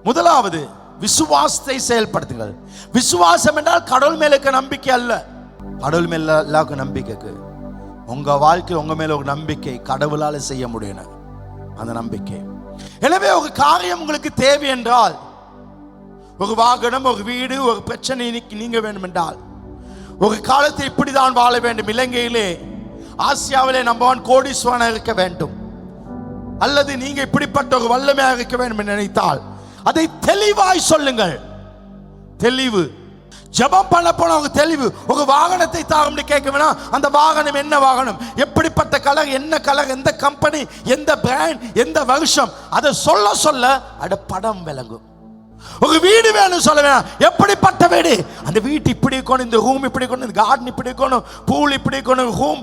முதலாவது விசுவாசத்தை செயல்படுத்துங்கள். விசுவாசம் என்றால் கடவுள் மேல இருக்க நம்பிக்கை அல்ல. கடவுள் மேல எல்லாருக்கும் நம்பிக்கைக்கு உங்க வாழ்க்கை, உங்க மேல ஒரு நம்பிக்கை, கடவுளால செய்ய முடியும் அந்த நம்பிக்கை. எனவே ஒரு காரியம் உங்களுக்கு தேவை என்றால், ஒரு வாகனம், ஒரு வீடு, ஒரு பிரச்சனை நீங்க வேண்டும் என்றால், ஒரு காலத்தில் இப்படிதான் வாழ வேண்டும், இலங்கையிலே ஆசியாவிலே நம்பர் 1 கோடீஸ்வரனாக இருக்க வேண்டும், அல்லது நீங்க இப்படிப்பட்ட ஒரு வல்லமையாக இருக்க வேண்டும் என்று நினைத்தால் அதை தெளிவாய் சொல்லுங்கள். தெளிவு. ஜெபம் பண்ண போனவங்க தெளிவு. ஒரு வாகனத்தை தாங்க கேட்க வேணாம், அந்த வாகனம் என்ன வாகனம், எப்படிப்பட்ட கலர், என்ன கலர், எந்த கம்பெனி, எந்த பிராண்ட், எந்த வருஷம், அதை சொல்ல சொல்ல அட படம் விளங்கும். ஒரு வீடு வேணும் சொல்ல வேணாம், எப்படிப்பட்ட வீடு, அந்த வீட்டு இப்படி இருக்கணும், இந்த ரூம் இப்படி இருக்கணும், இந்த கார்டன் இப்படி இருக்கணும், பூல் இப்படி இருக்கணும், ரூம்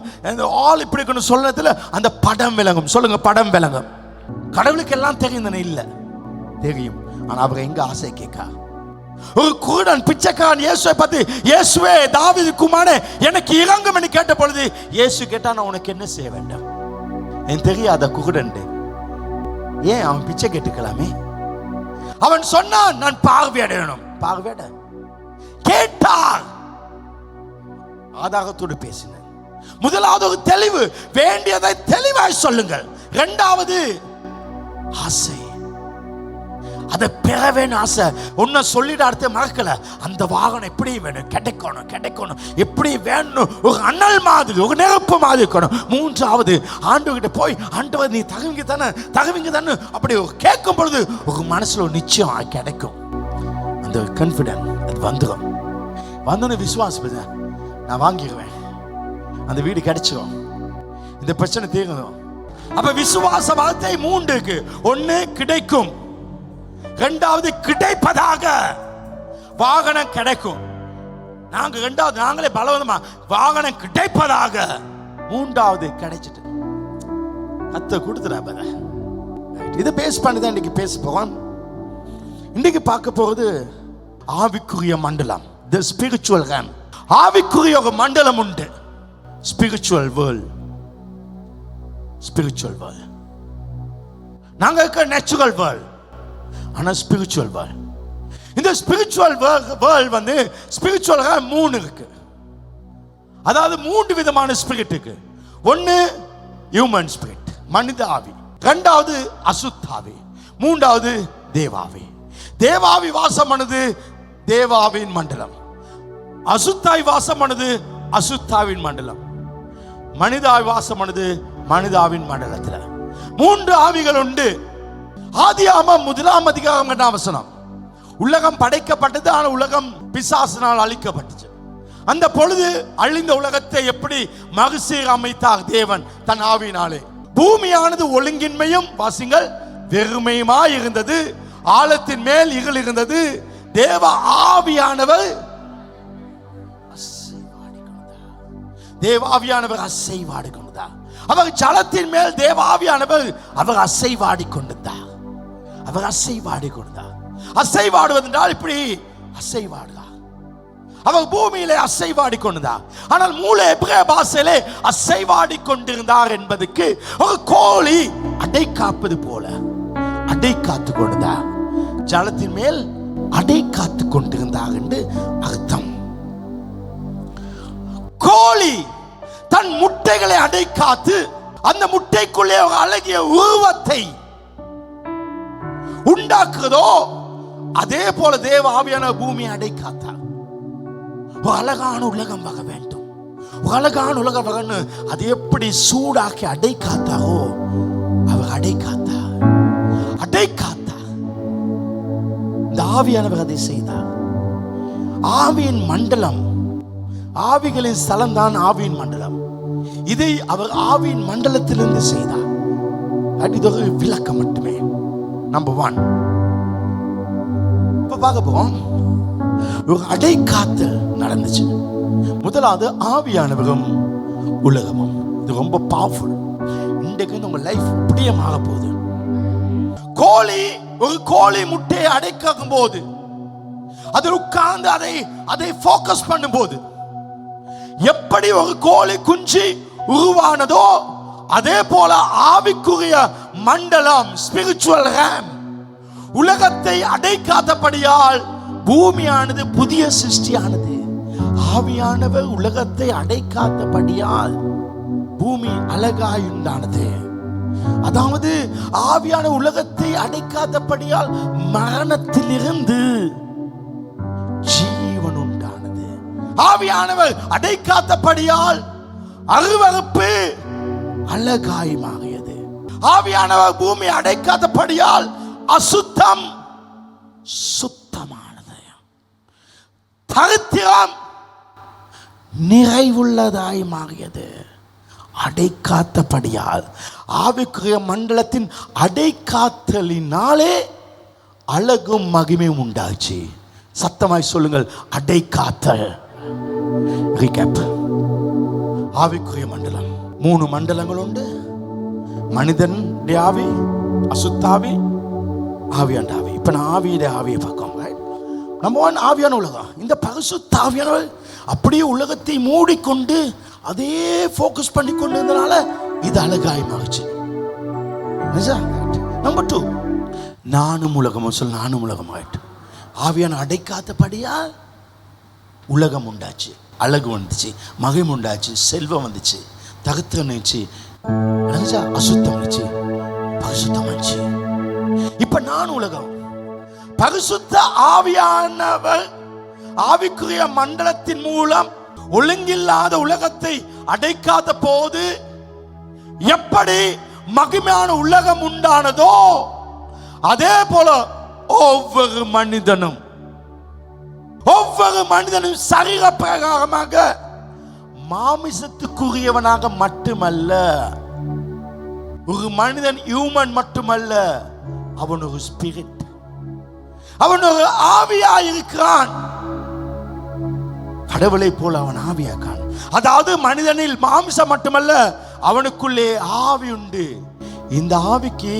ஆல் இப்படி இருக்கணும் சொல்றதுல அந்த படம் விளங்கும். சொல்லுங்க, படம் விளங்கும். கடவுளுக்கு எல்லாம் தெரியும் இல்ல தெரியும், ஆனா அவங்க எங்க ஆசை கேட்க. ஒரு குருடன் பிச்சைக்காரன் இயேசுவை பார்த்து, இயேசுவே தாவீது குமாரனே எனக்கு இறங்கும் என்று கேட்ட பொழுது இயேசு கேட்டா, நான் உனக்கு என்ன செய்ய வேண்டும்? எனக்கு தெரியாத குருடன், ஏன் அவன் பிச்சை கேட்டுக்கலாமே? அவன் சொன்னான், நான் பார்வையடையணும். பார்வையட கேட்டார், ஆதாரத்தோடு பேசினார். முதலாவது ஒரு தெளிவு, வேண்டியதை தெளிவாய் சொல்லுங்கள். இரண்டாவது ஆசை, அதை பெற வேணும் ஆசை. ஒன்ன சொல்லிட்டு அடுத்த மறக்கல, அந்த வாகனம் எப்படி வேணும், கிடைக்கணும் கிடைக்கணும், எப்படி வேணும், ஒரு அனல் மாதிரி, ஒரு நெருப்பு மாதிரி இருக்கணும். மூன்றாவது ஆண்டவர்கிட்ட போய், ஆண்டவர் நீ தகுவிங்க தானே அப்படி கேட்கும் பொழுது ஒரு மனசுல ஒரு நிச்சயம் கிடைக்கும். அந்த கான்ஃபிடன்ஸ் அது வந்துடும். வந்தோன்னு விசுவாசம், நான் வாங்கிடுவேன், அந்த வீடு கிடைச்சிடும், இந்த பிரச்சனை தீர்ந்துடும். அப்ப விசுவாச வார்த்தை 3 இருக்கு. 1 கிடைக்கும், 2வது கிடைப்பதாக, வாகனம் கிடைக்கும். நாங்களே பலவந்தமா வாகனம் கிடைப்பதாக. 3வது கிடைச்சிட்டு கத்த கொடுத்துறாங்க. இதை பேஸ் பண்ணிதான் இன்னைக்கு பேச போவோம். இன்னைக்கு பார்க்க போறது ஆவிக்குரிய மண்டலம், தி ஸ்பிரிச்சுவல் realm. ஆவிக்குரிய ஒரு மண்டலம் உண்டு, ஸ்பிரிச்சுவல் வேர்ல்ட். Spiritual world. நாங்க இருக்க நேச்சுரல் வேர்ல்ட், ஆனா ஸ்பிரிச்சுவல் வேர்ல்ட். இந்த ஸ்பிரிச்சுவல் வேர்ல்ட் வந்து ஸ்பிரிச்சுவல் 3 இருக்கு. அதாவது 3 விதமான ஸ்பிரிட் இருக்கு. 1 ஹியூமன் ஸ்பிரிட், மனித ஆவி. 2வது அசுத்தாவி. 3வது தேவாவி. தேவாவி வாசம் பண்ணது தேவாவின் மண்டலம், அசுத்தாவி வாசம் பண்ணது அசுத்தாவின் மண்டலம், மனிதாவி வாசம் பண்ணது மனிதாவின் மண்டலத்தில். 3 ஆவிகள் உண்டு. ஆதியாகமம் 1 அதிகாரம் 2 வசனம், உலகம் படைக்கப்பட்டது, ஆனால் உலகம் பிசாசினால் அழிக்கப்பட்டது. அந்த பொழுது அழிந்த உலகத்தை எப்படி மறுசீரமைத்தார் தேவன் தன் ஆவியினாலே. பூமியானது ஒழுங்கின்மையும் வாசிங்கள் வெறுமையுமாய் இருந்தது, ஆழத்தின் மேல் இருள் இருந்தது, தேவ ஆவியானவர் தேவாவியானவர் அசைவாடி கொண்டார். அவர் ஜலத்தின் மேல் தேவாவியானவர் அவர் அசைவாடி கொண்டார். அவர் அசைவாடி கொண்டார். அசைவாடுவது என்றால் இப்படி அசைவாடுகிறார். அவர் பூமியிலே அசைவாடி கொண்டார். ஆனால் மூல எபிரேய பாஷையிலே அசைவாடி கொண்டிருந்தார் என்பதற்கு ஒரு கோழி அடை காப்பது போல அடை காத்து கொண்டார். ஜலத்தின் மேல் அடை காத்து கொண்டிருந்தார் என்று அர்த்தம். கோழி தன் முட்டைகளை அடை காத்து அந்த முட்டைக்குள்ளே ஒரு அழகிய உருவத்தை உண்டாக்குறதோ அதே போல தேவ ஆவியான பூமியை அடை காத்தார். ஒரு அழகான உலகம் வர வேண்டும், ஒரு அழகான உலகம் வரணும். அது எப்படி சூடாக்கி அடை காத்தாரோ அவர் அடை காத்தார், அடை காத்தார். இந்த ஆவியானவர் அதை செய்தார். ஆவியின் மண்டலம், ஆவிகளின் ஸ்தலம் தான் ஆவியின் மண்டலம். இதை அவர் ஆவியின் மண்டலத்திலிருந்து செய்தார். இது ஒரு விளக்கம் மட்டுமே. நம்பர் 1 இப்ப பார்க்க போறோம். ஒரு அடை காத்தல் நடந்துச்சு. முதலாவது ஆவியானவரும் உலகமும். இது ரொம்ப பவர்ஃபுல். இன்றைக்கு உங்க லைஃப் அப்படியே மாற போகுது. ஒரு கோழி முட்டையை அடைக்கும் போது, அதில் உட்கார்ந்து அதை போக்கஸ் பண்ணும் போது, எப்படி ஒரு கோழி குஞ்சு உருவானதோ அதே போல ஆவிக்குரிய மண்டலம், ஸ்பிரிச்சுவல் realm உலகத்தை அடைக்காதபடியால் பூமியானது புதிய சிருஷ்டியானது. ஆவியானவர் உலகத்தை அடைக்காதபடியால் பூமி அழகாயுண்டானது. அதாவது ஆவியான உலகத்தை அடைக்காதபடியால் மரணத்திலிருந்து ஜீவன் உண்டானது. ஆவியானவர் அடைக்காதபடியால் அருவருப்பு அழகாய் மாறியது. ஆவியானவர் பூமி அடைக்காதபடியால் அசுத்தம் சுத்தமானது. தரித்திரம் நிறைவுள்ளதாய் மாறியது. அடைக்காத்தபடியால் ஆவிக்குரிய மண்டலத்தின் அடைக்காத்தலினாலே அழகும் மகிமையும் உண்டாச்சு. சத்தமாய் சொல்லுங்கள், அடைக்காத்தல். ஆவிக்குரிய மண்டலம் 3 மண்டலங்கள் உண்டு. மனிதன் ஆவி, அசுத்தாவி, ஆவியாண்ட ஆவி. இப்ப நான் ஆவியுடைய ஆவியை பார்க்கோம். நம்பர் 1 ஆவியான உலகம். இந்த பரிசுத்த ஆவியானவர் அப்படியே உலகத்தை மூடிக்கொண்டு அதே போக்கஸ் பண்ணி கொண்டு இருந்தனால இது அழகாய் மாறுச்சு. நம்பர் 2 நானும் உலகமும் சொல். நானும் உலகம் ஆயிட்டு ஆவியான அடைக்காதபடியா உலகம் உண்டாச்சு. அழகு வந்துச்சு, மகிமை உண்டாச்சு, செல்வம் வந்துச்சு, தகுத்தம் வந்துச்சு, அசுத்தம் வந்துச்சு, பரிசுத்தம் வந்துச்சு. இப்ப நான் உலகம். பரிசுத்த ஆவியானவர் ஆவிக்குரிய மண்டலத்தின் மூலம் ஒழுங்கில்லாத உலகத்தை அடைக்காத போது எப்படி மகிமையான உலகம் உண்டானதோ அதே போல ஒவ்வொரு மனிதனும் சரீர பிரகாரமாக மாமிசத்துக்குரியவனாக மட்டுமல்ல, ஒரு மனிதன் ஹியூமன் மட்டுமல்ல, அவன் ஒரு ஸ்பிரிட், அவன் ஒரு ஆவியாயிருக்கிறான். கடவுளை போல அவன் ஆவியாக்கான். அதாவது மனிதனில் மாம்சம் மட்டுமல்ல, அவனுக்குள்ளே ஆவி உண்டு. இந்த ஆவிக்கு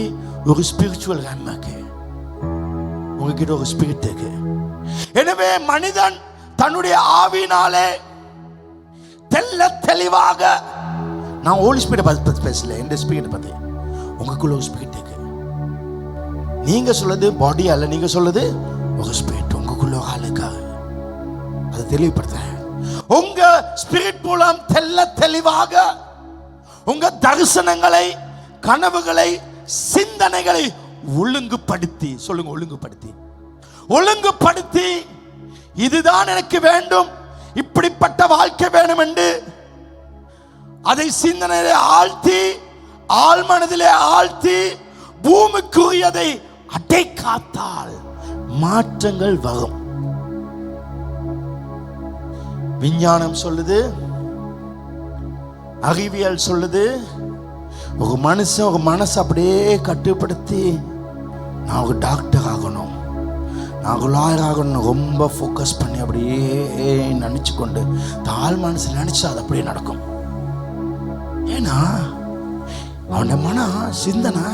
ஒரு ஸ்பிரிச்சுவல் ரேம்க்கு, உங்ககிட்ட ஒரு ஸ்பிரிட் இருக்கு. எனவே மனிதன் தன்னுடைய ஆவியினாலே தெளிவாக, நான் ஹோலி ஸ்பிரிட் பத்தி பேசல, இந்த ஸ்பிரிட் பத்தி. உங்களுக்குள்ள ஒரு ஸ்பிரிட் இருக்கு. நீங்க சொல்றது பாடி அல்ல, நீங்க சொல்றது ஒரு ஸ்பிரிட். உங்களுக்குள்ள ஒரு ஆளுக்காக அதை தெளிவுபடுத்த உங்க ஸ்பிரிட் மூலம் தெளிவாக உங்க தரிசனங்களை, கனவுகளை, சிந்தனைகளை ஒழுங்குபடுத்தி சொல்லுங்க, ஒழுங்குபடுத்தி இதுதான் எனக்கு வேண்டும், இப்படிப்பட்ட வாழ்க்கை வேணும் என்று அதை சிந்தனையிலே ஆழ்த்தி, ஆழ்மனதிலே ஆழ்த்தி, பூமிக்குரியதை அடைக்காத்தால் மாற்றங்கள் வரும். விஞ்ஞானம் சொல்லுது, அறிவியல் சொல்லுது, ஒரு மனுஷன் ஒரு மனசை அப்படியே கட்டுப்படுத்தி நான் ஒரு டாக்டர் ஆகணும், நான் ஒரு லாயர் ஆகணும் ரொம்ப ஃபோக்கஸ் பண்ணி அப்படியே நினைச்சு கொண்டு தாழ் மனசு நினைச்சா அது அப்படியே நடக்கும். ஏன்னா அவன மன சிந்தனை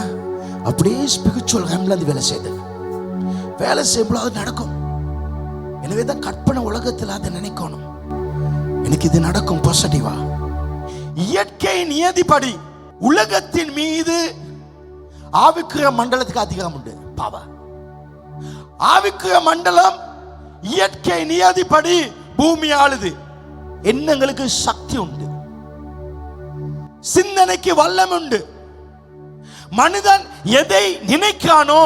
அப்படியே ஸ்பிரிச்சுவல் ரேம்ல அது வேலை செய்யும்போது அது நடக்கும். எனவே தான் கற்பனை உலகத்தில் அதை நினைக்கணும், எனக்கு இது நடக்கும் பாசிட்டிவா. இயற்கை நியதிப்படி உலகத்தின் மீது ஆவிக்குரிய மண்டலத்துக்கு அதிகாரம் உண்டு. பாவ ஆவிக்குரிய மண்டலம் இயற்கை நியதிப்படி பூமி ஆளுது. எண்ணங்களுக்கு சக்தி உண்டு, சிந்தனைக்கு வல்லம் உண்டு. மனிதன் எதை நினைக்கிறானோ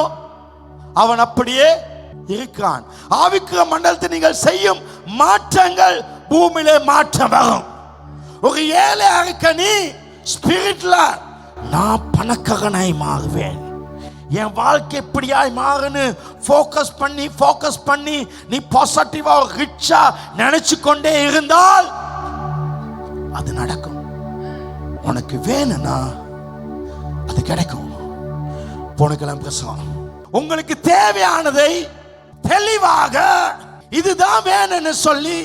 அவன் அப்படியே இருக்கிறான். ஆவிக்குரிய மண்டலத்தில் நீங்கள் செய்யும் மாற்றங்கள் பூமியிலே மாற்றம் வரும். ஒரு ஏழை இருக்க நீ ஸ்பிரிட்ல நான் பணக்காரனாய் மாறுவேன், என் வாழ்க்கை எப்படியாய் மாறுன்னு ஃபோக்கஸ் பண்ணி நீ பாசிட்டிவா ரிச்சா நினைச்சு கொண்டே இருந்தால் அது நடக்கும். உனக்கு வேணும்னா அது கிடைக்கும். போனக்கெல்லாம் பேசலாம். உங்களுக்கு தேவையானதை தெளிவாக இதுதான் வேணும்னு சொல்லி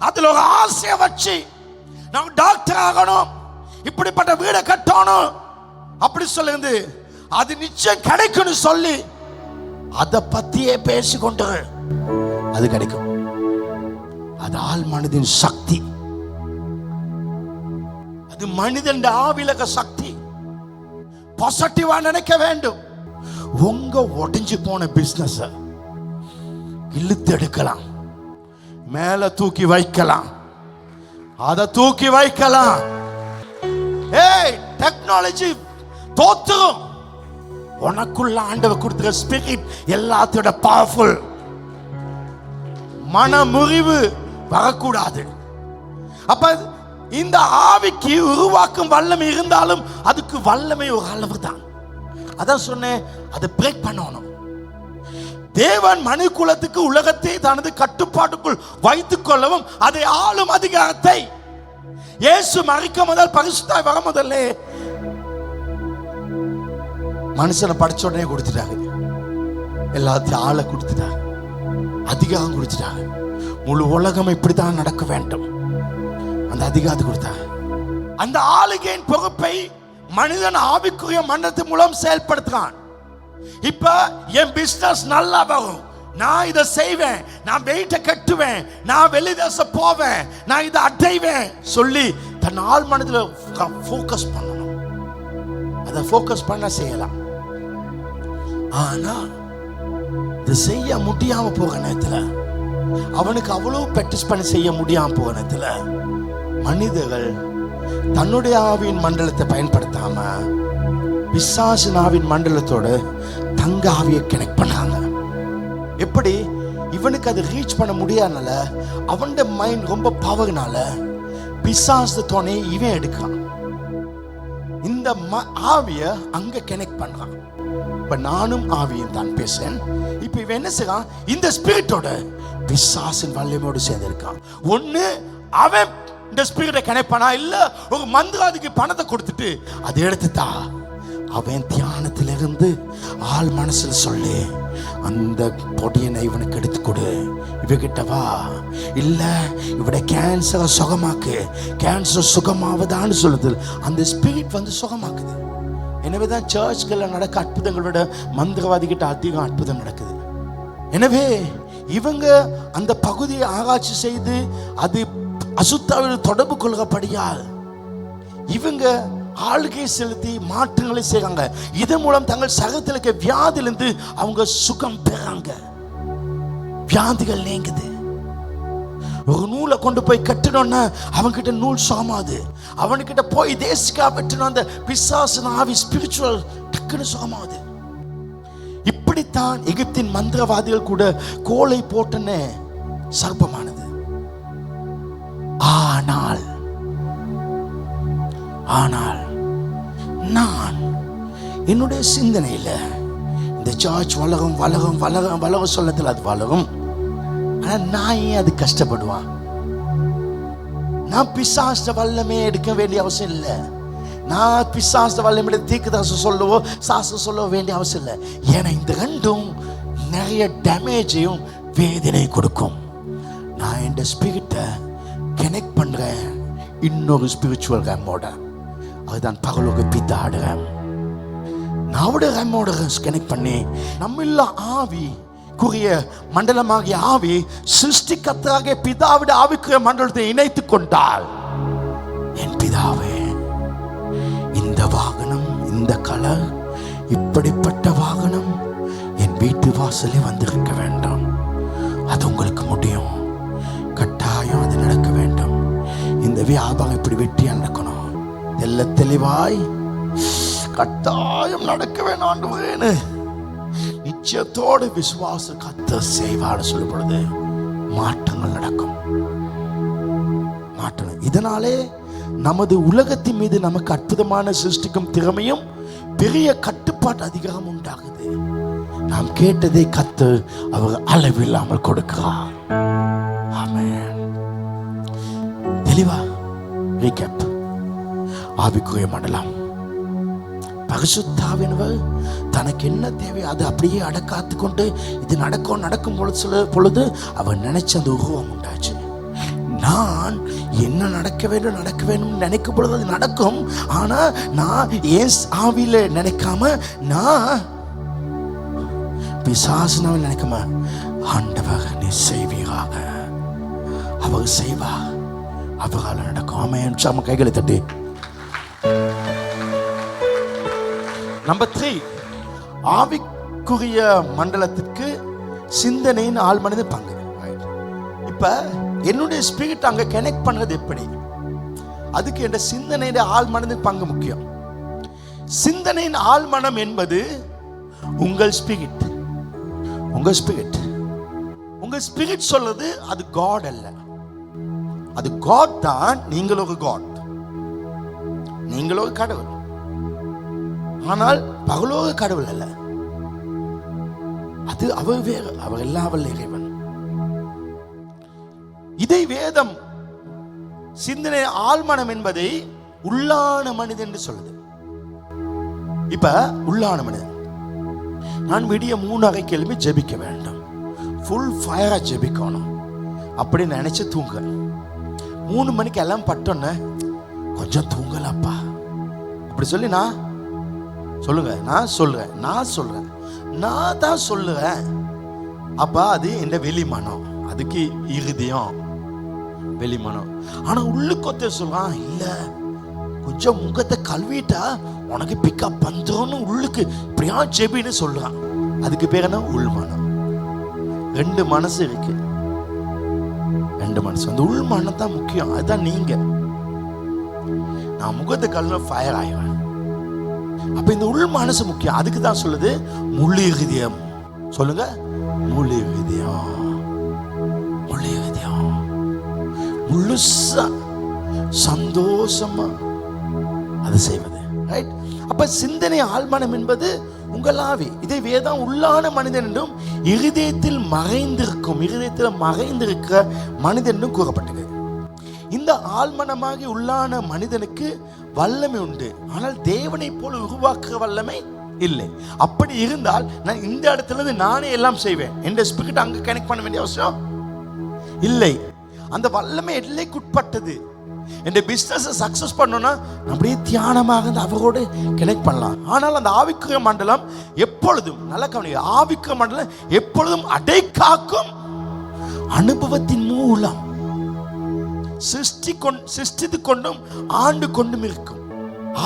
அதுல ஒரு ஆசையை வச்சு நான் டாக்டர் ஆகணும், இப்படிப்பட்ட வீடை கட்டணும் அப்படி சொல்லுங்க, அது நிச்சயம் கிடைக்கும்னு சொல்லி அதை பத்தியே பேசிக்கொண்டு அது கிடைக்கும். அது ஆள் மனதின் சக்தி, அது மனிதன் ஆவிலக சக்தி. பாசிட்டிவா நினைக்க வேண்டும். உங்க உடைஞ்சு போன பிசினஸ் இழுத்து எடுக்கலாம், மேல தூக்கி வைக்கலாம், அதை தூக்கி வைக்கலாம். ஏய், டெக்னாலஜி தோத்துரும். உனக்குள்ள ஆண்டவர் கொடுத்த ஸ்பிரிட் எல்லாத்தோட பவர்ஃபுல். மன முறிவு வரக்கூடாது. அப்ப இந்த ஆவிக்கு உருவாக்கும் வல்லமை இருந்தாலும் அதுக்கு வல்லமை ஒரு அளவு தான். அதான் சொன்னேன், அதை பிரேக் பண்ணணும். தேவன் மனு குலத்துக்கு உலகத்தை தனது கட்டுப்பாட்டுக்குள் வைத்துக் கொள்ளவும் அதை ஆளும் அதிகாரத்தை இயேசு மரிக்க முதல் பரிசுத்தாய் வர முதல்ல மனுஷனை படிச்ச உடனே கொடுத்துட்டாங்க. எல்லாத்தையும் ஆளை கொடுத்துட்டாங்க, அதிகாரம் கொடுத்துட்டாங்க. முழு உலகம் இப்படித்தான் நடக்க வேண்டும், அந்த அதிகாரத்தை கொடுத்தாங்க. அந்த ஆளுகையின் பொறுப்பை மனிதன் ஆவிக்குரிய மன்றத்தின் மூலம் செயல்படுத்துறான். இப்ப என் பிசினஸ் நல்லா வரும், நான் இதை செய்வேன், நான் வெயிட்டை கட்டுவேன், நான் வெளிதேச போவேன், நான் இதை அடைவேன் சொல்லி தன் ஆள் மனதில் ஃபோக்கஸ் பண்ணணும். அதை ஃபோக்கஸ் பண்ண செய்யலாம். ஆனா இது செய்ய முடியாம போகிற நேரத்தில், அவனுக்கு அவ்வளவு பிராக்டிஸ் பண்ணி செய்ய முடியாம போகிற நேரத்தில் மனிதர்கள் தன்னுடைய ஆவியின் மண்டலத்தை பயன்படுத்தாம பிசாசின் ஆவியின் மண்டலத்தோடு தங்க ஆவியை கனெக்ட் பண்ணாங்க. எப்படி? இவனுக்கு அதை ரீச் பண்ண முடியாதனால அவன் மைண்ட் ரொம்ப பவர்னால பிசாசு துணை இவன் எடுக்கிறான். இந்த ஆவிய அங்க கனெக்ட் பண்றான். இப்ப நானும் ஆவியும் தான் பேசுறேன். இப்ப இவன் என்ன செய்யறான்? இந்த ஸ்பிரிட்டோட பிசாசின் வல்லமையோடு சேர்ந்திருக்கான். ஒண்ணு அவன் இந்த ஸ்பிரிட்டை கனெக்ட் பண்ணா, இல்ல ஒரு மந்திராதிக்கு பணத்தை கொடுத்துட்டு அதை எடுத்துட்டா அவன் தியானத்திலிருந்து ஆள் மனசுல சொல்லி அந்த பொடியனை இவனுக்கு எடுத்து கொடு, இவகிட்ட வா, இல்ல இவட கேன்சரை சுகமாக்கு, கேன்சர் சுகமாவதான்னு சொல்லுது. அந்த ஸ்பிரிட் வந்து சுகமாக்குது. எனவேதான் சர்ச்கள்ல நடக்க அற்புதங்களோட மந்திரவாதிகிட்ட அதிகம் அற்புதம் நடக்குது. எனவே இவங்க அந்த பகுதியை ஆராய்ச்சி செய்து அது அசுத்தாவில் தொடர்பு கொள்கிறபடியால் இவங்க ஆளுகை செலுத்தி மாற்றங்களை செய்றாங்க. இதன் மூலம் தங்கள் சகத்தில் இருக்க வியாதியிலிருந்து அவங்க சுகம் பெறாங்க. வியாதிகள் நீங்குது. ஒரு நூலை கொண்டு போய் கட்டணும்னா அவன்கிட்ட நூல் சுகமாது. அவனுக்கிட்ட போய் தேசிக்கா வெட்டணும், அந்த பிசாசு ஆவி ஸ்பிரிச்சுவல் டக்குன்னு சுகமாது. இப்படித்தான் எகிப்தின் மந்திரவாதிகள் கூட கோலை போட்டனே சர்ப்பமானது. ஆனால் நான் என்னுடைய சிந்தனையில் இந்த சர்ச் வளரும் வளரும் வளரும் வளரும் சொல்லத்தில் அது வளரும். ஆனா நான் ஏன் அது கஷ்டப்படுவான்? நான் பிசாச வல்லமே எடுக்க வேண்டிய அவசியம் இல்லை. நான் பிசாச வல்லமே தீர்க்கதாச சொல்லவோ சாச சொல்லவோ வேண்டிய அவசியம் இல்லை. ஏன்னா இந்த ரெண்டும் நிறைய டேமேஜையும் வேதனை கொடுக்கும். நான் என் ஸ்பிரிட்டை கனெக்ட் பண்றேன் இன்னொரு ஸ்பிரிச்சுவல் ரேமோட. அதுதான் பரலோக பிதாவோட ரேம். நாவோட ரேமோட கனெக்ட் பண்ணி நம்மள ஆவி குறிய மண்டலமாகிய ஆவி சிருஷ்டிகர்த்தராகிய பிதாவுடைய ஆவிக்குரிய மண்டலத்தை இணைத்துக் கொண்டால், என் பிதாவே, இந்த வாகனம், இந்த கலர், இப்படிப்பட்ட வாகனம் என் வீட்டு வாசலே வந்திருக்க வேண்டும். அது உங்களுக்கு முடியும். கட்டாயம் அது நடக்க வேண்டும். இந்த வியாபாரம் இப்படி வெற்றியா நடக்கணும். தெல்ல தெளிவாய் கட்டாயம் நடக்க வேண்டாம். நிச்சயத்தோடு விசுவாச கத்த செய்வாடு சொல்லப்படுது. மாற்றங்கள் நடக்கும். மாற்றம். இதனாலே நமது உலகத்தின் மீது நமக்கு அற்புதமான சிருஷ்டிக்கும் திறமையும் பெரிய கட்டுப்பாட்டு அதிகாரம் உண்டாகுது. நாம் கேட்டதை கத்து அவர் அளவில்லாமல் கொடுக்கிறார். ஆமென். தெளிவா ரீகேப். ஆவிக்குரிய மண்டலம் பரிசுத்தாவியவர் தனக்கு என்ன தேவை அதை அப்படியே அடக்காத்து கொண்டு இது நடக்கும் பொழுது அவர் நினைச்ச அந்த உருவம் உண்டாச்சு. நான் என்ன நடக்க வேண்டும் நினைக்கும் பொழுது அது நடக்கும். ஆனா நான் ஏன் ஆவியில நினைக்காம, நான் பிசாசுனாவில் நினைக்காம, ஆண்டவர் நீ செய்வீராக, அவர் செய்வார், அவரால் நடக்கும். ஆமென். நம்ம கைகளை தட்டி. நம்பர் 3, ஆவிக்குரிய மண்டலத்திற்கு சிந்தனையின் ஆள் மனது பங்கு. இப்ப என்னுடைய ஸ்பிரிட் அங்க கனெக்ட் பண்றது எப்படி? அதுக்கு என்ற சிந்தனையுடைய ஆள் மனது பங்கு முக்கியம். சிந்தனையின் ஆள் மனம் என்பது உங்கள் ஸ்பிரிட். உங்க ஸ்பிரிட், உங்க ஸ்பிரிட் சொல்றது அது காட் அல்ல. அது காட் தான். நீங்கள் ஒரு காட், நீங்கள் ஒரு கடவுள். ஆனால் பகலோக கடவுள் அல்ல. அது அவர் வேறு, அவர் எல்லாம் வல்ல இறைவன். இதை வேதம் சிந்தனை ஆழ்மனம் என்பதை உள்ளான மனிதன் என்று சொல்லுது. இப்ப உள்ளான மனிதன், நான் விடிய 3 கிளம்பி ஜெபிக்க வேண்டும், ஃபுல் ஃபயரா ஜெபிக்கணும் அப்படின்னு நினைச்சு தூங்க. 3 மணிக்கு எல்லாம் பட்டோன்னு கொஞ்சம் தூங்கலப்பா அப்படி சொல்லி நான் தான் சொல்லுவேன். அப்ப அது என் வெளிமனம், அதுக்கு இருதயம் வெளிமனம். ஆனா உள்ளுக்கு சொல்றான், இல்ல கொஞ்சம் முகத்தை கழுவிட்டா உனக்கு பிக்கப் பண்றோன்னு உள்ளுக்கு இப்படியா ஜெபின்னு சொல்றான். அதுக்கு பேர் என்ன? உள்மனம். 2 மனசு இருக்கு, 2 மனசு. அந்த உள்மனம் தான் முக்கியம். அதுதான் நீங்க. நான் முகத்தை கழுவினா ஃபயர் ஆயிடுவேன். அப்ப இந்த உள் மனசு முக்கியம். அதுக்கு தான் சொல்லுது முழு இருதயம். சொல்லுங்க, முழு இருதயம். முழு இருதயம் முழுசா சந்தோஷமா அதை செய்வது. ரைட்? அப்ப சிந்தனை ஆழ்மனம் என்பது உங்கள் ஆவி. இதை வேதம் உள்ளான மனிதன் என்றும் இருதயத்தில் மறைந்திருக்கிற மனிதன் என்றும் கூறப்பட்டது. இந்த ஆழ்மனமாகி உள்ளான மனிதனுக்கு வல்லமை உண்டு, ஆனால் தேவனை போல உருவாக்குற வல்லமை இல்லை. அப்படி இருந்தால் நான் இந்த இடத்துல இருந்து நானே எல்லாம் செய்வேன். என் ஸ்பிரிட் அங்க கனெக்ட் பண்ண வேண்டிய அவசியம் இல்லை. அந்த வல்லமை எல்லைக்குட்பட்டது. என் பிசினஸ் சக்சஸ் பண்ணணும்னா அப்படியே தியானமாக அவரோடு கனெக்ட் பண்ணலாம். ஆனால் அந்த ஆவிக்குரிய மண்டலம் எப்பொழுதும், நல்ல கவனிங்க, ஆவிக்குரிய மண்டலம் எப்பொழுதும் அடைக்காக்கும் அனுபவத்தின் மூலம் சிருஷ்டித்து கொண்டும் ஆண்டு கொண்டும் இருக்கும்.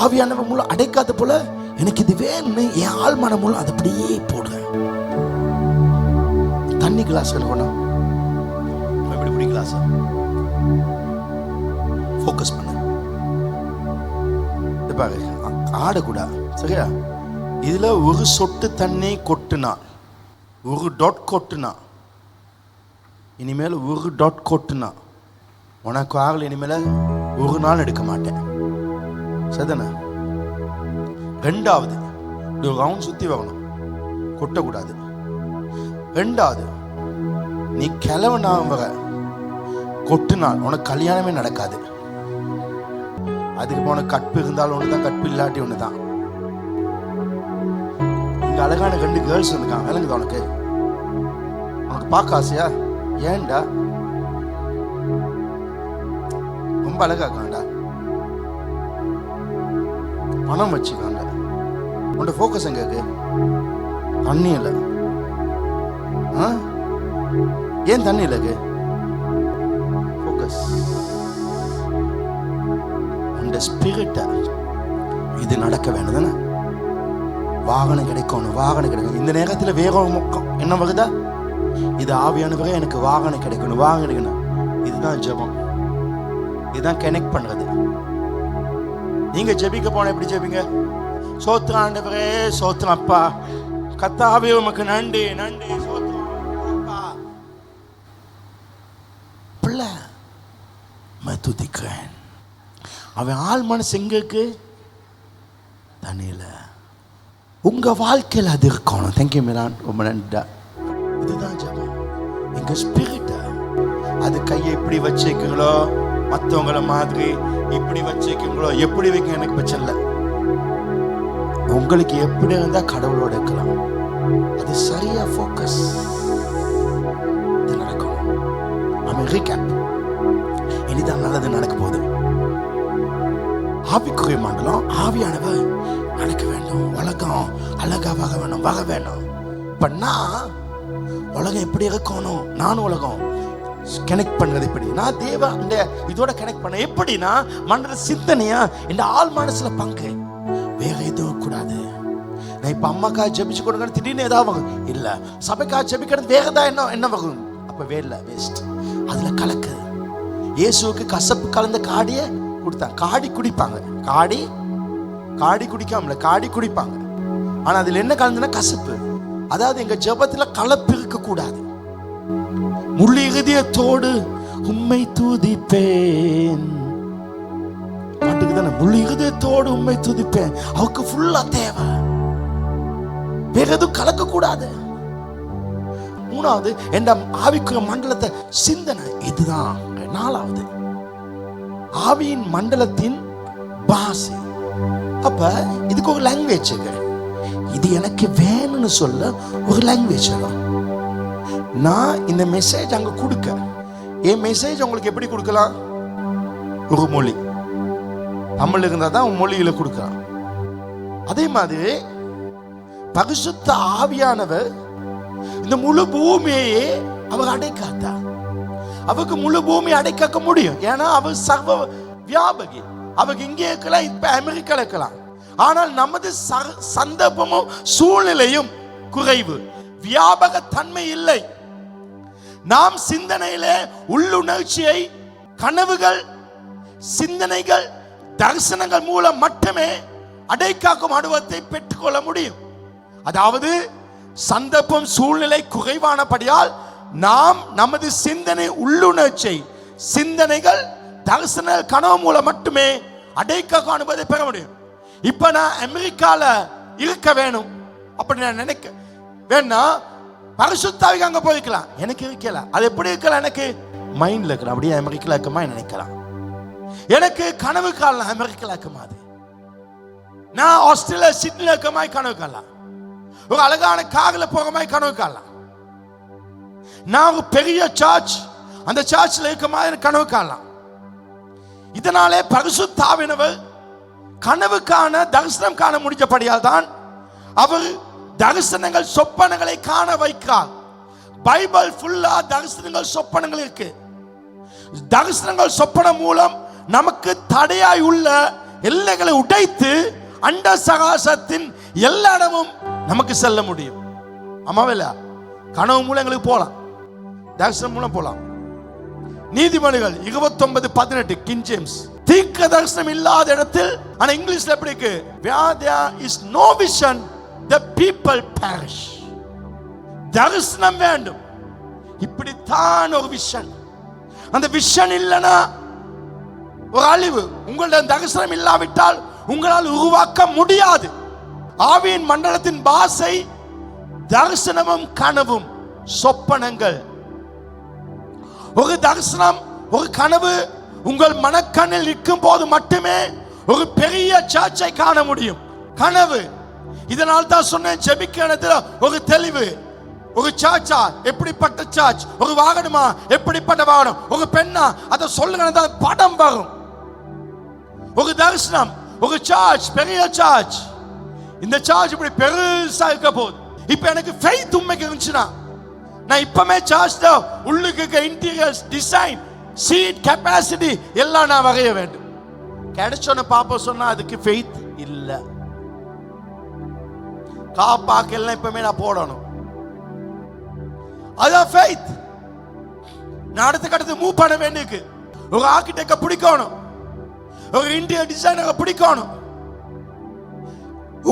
ஆவியானவர் மூலம் அடைக்காத போல எனக்கு இது வேணும்னு என் ஆள் மனம் மூலம் அது அப்படியே போடுறேன். தண்ணி கிளாஸ் கொண்டா இப்படி கிளாஸ் ஃபோக்கஸ் பண்ணு. ஆடக்கூடாது, சரியா? இதுல ஒரு சொட்டு தண்ணி கொட்டுனா, ஒரு டாட் கொட்டுனா, இனிமேல் ஒரு டாட் கொட்டுனா உனக்கு ஆகல. இனிமேல ஒரு நாள் எடுக்க மாட்டேன், சரிதானே? 2வது ஒரு ரவுண்ட் சுத்தி வரணும், கொட்டக்கூடாது. 2வது நீ கிளவனா வர கொட்டுனால் உனக்கு கல்யாணமே நடக்காது. அதுக்கு உனக்கு கற்பு இருந்தாலும் ஒண்ணுதான், கற்பு இல்லாட்டி ஒண்ணுதான். இங்க அழகான 2 கேர்ள்ஸ் வந்துருக்காங்க, விளங்குதா உனக்கு? உனக்கு பார்க்க ஆசையா? ஏன்டா? ரொம்ப அழகா இருக்காண்டா, பணம் வச்சுக்காண்ட. உன்னோட ஃபோக்கஸ் எங்க இருக்கு? தண்ணி இல்லை. ஏன் தண்ணி இல்லை? ஃபோக்கஸ் உன்னோட ஸ்பிரிட்ட. இது நடக்க வேணும் தானே? வாகனம் கிடைக்கணும், வாகனம் கிடைக்கணும். இந்த நேரத்தில் வேகம் என்ன வருதா? இது ஆவியானவரே எனக்கு வாகனம் கிடைக்கணும், வாகனம் கிடைக்கணும். இதுதான் ஜெபம், இதுதான் கனெக்ட் பண்றது. நீங்க ஜெபிக்க போன எப்படி ஜெபிங்க? சோத்திரம் ஆண்டவரே, சோத்திரம் அப்பா, கர்த்தாவே உமக்கு நன்றி நன்றி, சோத்திரம் அப்பா. பிள்ளை துதிக்கிறேன். அவன் ஆள் மனசு எங்க இருக்கு? தண்ணியில. உங்க வாழ்க்கையில் அது இருக்கணும். தேங்க்யூ மிலான், ரொம்ப நன்றி. இதுதான் ஜெபம். எங்க ஸ்பிரிட் அது கையை இப்படி வச்சுக்கீங்களோ, மற்றவங்கள மாதிரி இப்படி வச்சுக்கீங்களோ, எப்படி வைக்க எனக்கு பிரச்சனை இல்லை. உங்களுக்கு எப்படி இருந்தா கடவுளோட இருக்கலாம். அது சரியா ஃபோக்கஸ் நடக்கும். ரீகேப், இனிதான் நல்லது நடக்க போகுது. ஆவிக்குரிய மண்டலம், ஆவியானவர் நடக்க வேண்டும். உலகம் அழகா வக வேணும். இப்ப நான் உலகம் எப்படி இருக்கணும், நானும் உலகம் கனெக்ட் பண்றது எப்படி? நான் தேவ அந்த இதோட கனெக்ட் பண்ண எப்படின்னா, மண்டல சிந்தனையா இந்த ஆள் மனசுல பங்கு வேற எதுவும் கூடாது. நான் இப்ப அம்மாக்கா ஜெபிச்சு கொடுங்க திடீர்னு ஏதாவது வரும் இல்ல, சபைக்கா ஜெபிக்கிறது வேற தான் என்ன வரும், அப்ப வேலை வேஸ்ட். அதுல கலக்கு. இயேசுவுக்கு கசப்பு கலந்த காடிய கொடுத்தாங்க. காடி குடிப்பாங்க, காடி குடிக்காமல காடி குடிப்பாங்க. ஆனா அதுல என்ன கலந்துனா கசப்பு. அதாவது எங்க ஜெபத்துல கலப்பு இருக்க கூடாது. முழு இதயத்தோடு உம்மை துதிப்பேன், பாட்டுக்கு தானே, முழு இதயத்தோடு உம்மை துதிப்பேன். அவருக்கு ஃபுல்லா தேவை, வேற எதுவும் கலக்க கூடாது. மூணாவது, என் ஆவிக்குரிய மண்டலத்தை சிந்தனை. இதுதான் நாலாவது, ஆவியின் மண்டலத்தின் பாஷை. அப்ப இதுக்கு ஒரு லாங்குவேஜ் இருக்கு. இது எனக்கு வேணும்னு சொல்ல ஒரு லாங்குவேஜ். நான் இந்த மெசேஜ் அங்க கொடுக்க, என் மெசேஜ் உங்களுக்கு எப்படி கொடுக்கலாம்? ஒரு மொழி, தமிழ் இருந்தா தான் மொழியில கொடுக்கலாம். அதே மாதிரி பரிசுத்த ஆவியானவர் இந்த முழு பூமியையே அவர் அடைக்காத்தார். அவருக்கு முழு பூமியை அடைக்க முடியும், ஏன்னா அவர் சர்வ வியாபகி. அவருக்கு இங்கே இருக்கலாம், இப்ப அமெரிக்கா இருக்கலாம். ஆனால் நமது சந்தர்ப்பமும் சூழ்நிலையும் குறைவு, வியாபக தன்மை இல்லை. நாம் சிந்தனையிலே உள்ளுணர்ச்சியை, கனவுகள், சிந்தனைகள், தரிசனங்கள் மூலம் மட்டுமே அடைக்காக்கும் அனுபவத்தை பெற்றுக்கொள்ள முடியும். அதாவது சந்தர்ப்பம் சூழ்நிலை குறைவானபடியால் நாம் நமது சிந்தனை உள்ளுணர்ச்சியை, சிந்தனைகள், தரிசன கனவு மூலம் மட்டுமே அடைக்காக்கும் அனுபவத்தை பெற முடியும். இப்ப நான் அமெரிக்கால இருக்க வேணும் அப்படி நான் நினைக்க வேணா, பரிசுத்தாவிக்கு அங்க போய்க்கலாம். எனக்கு இருக்கல, அது எப்படி இருக்கலாம்? எனக்கு மைண்ட்ல இருக்கலாம், அப்படியே அமெரிக்கா இருக்கமா நினைக்கலாம். எனக்கு கனவு காணலாம், அமெரிக்கா இருக்கமாது. நான் ஆஸ்திரேலியா சிட்னில இருக்கமாய் கனவு காணலாம், ஒரு அழகான கார்ல போகமாய் கனவு காணலாம். நான் ஒரு பெரிய சர்ச், அந்த சர்ச்ல இருக்கமாய் கனவு காணலாம். இதனாலே பரிசுத்தாவினவர் கனவு காண, தரிசனம் காண முடிஞ்சபடியால் தான் அவர் தரிசனங்கள் சொப்பனங்களை காண வைக்கிறார். பைபிள் ஃபுல்லா தரிசனங்கள் சொப்பனங்கள் இருக்கு. தரிசனங்கள் சொப்பனம் மூலம் நமக்கு தடையாய் உள்ள எல்லைகளை உடைத்து அண்ட சகாசத்தின் எல்லா இடமும் நமக்கு செல்ல முடியும். ஆமாவில்ல, கனவு மூலம் எங்களுக்கு போலாம், தரிசனம் மூலம் போலாம். நீதிமொழிகள் 29:18 கிங் ஜேம்ஸ், தீர்க்க தரிசனம் இல்லாத இடத்தில், ஆனா இங்கிலீஷ்ல எப்படி இருக்கு? Where there is no vision, the people perish. தரிசனம் வேண்டும், இப்படித்தான் ஒரு விஷன். அந்த விஷன் இல்லைன்னா ஒரு அழிவு. உங்களுடைய தரிசனம் இல்லாவிட்டால் உங்களால் உருவாக்க முடியாது. ஆவியின் மண்டலத்தின் பாஷை தரிசனமும் கனவும் சொப்பனங்கள். ஒரு தரிசனம், ஒரு கனவு உங்கள் மனக்கண்ணில் நிற்கும் போது மட்டுமே ஒரு பெரிய சர்ச்சை காண முடியும். கனவு, இதனால் தான் சொன்னேன், ஜெபிக்கிறதுல ஒரு தெளிவு. ஒரு சர்ச்சா, எப்படிப்பட்ட சர்ச், ஒரு வாகனமா, எப்படிப்பட்ட வாகனம், ஒரு பெண்ணா, அதை சொல்லுங்க, படம் வரும். ஒரு தரிசனம், ஒரு சர்ச், பெரிய சர்ச். இந்த சர்ச் இப்படி பெருசா இருக்க போகுது. இப்ப எனக்கு ஃபெய்த் உண்மைக்கு இருந்துச்சுன்னா, நான் இப்பமே சர்ச்ல உள்ளுக்கு இன்டீரியர் டிசைன், சீட் கெப்பாசிட்டி எல்லாம் நான் வரைய வேண்டும். கிடைச்சோன்னு பாப்ப சொன்னா அதுக்கு ஃபெய்த் இல்ல. காப்பாக்கு எல்லாம் இப்பமே நான் போடணும், அதான் ஃபெய்த். நான் அடுத்து மூவ் பண்ண வேண்டியிருக்கு. ஒரு ஆர்கிடெக்ட பிடிக்கணும், ஒரு இன்டீரியர் டிசைனர் பிடிக்கணும்.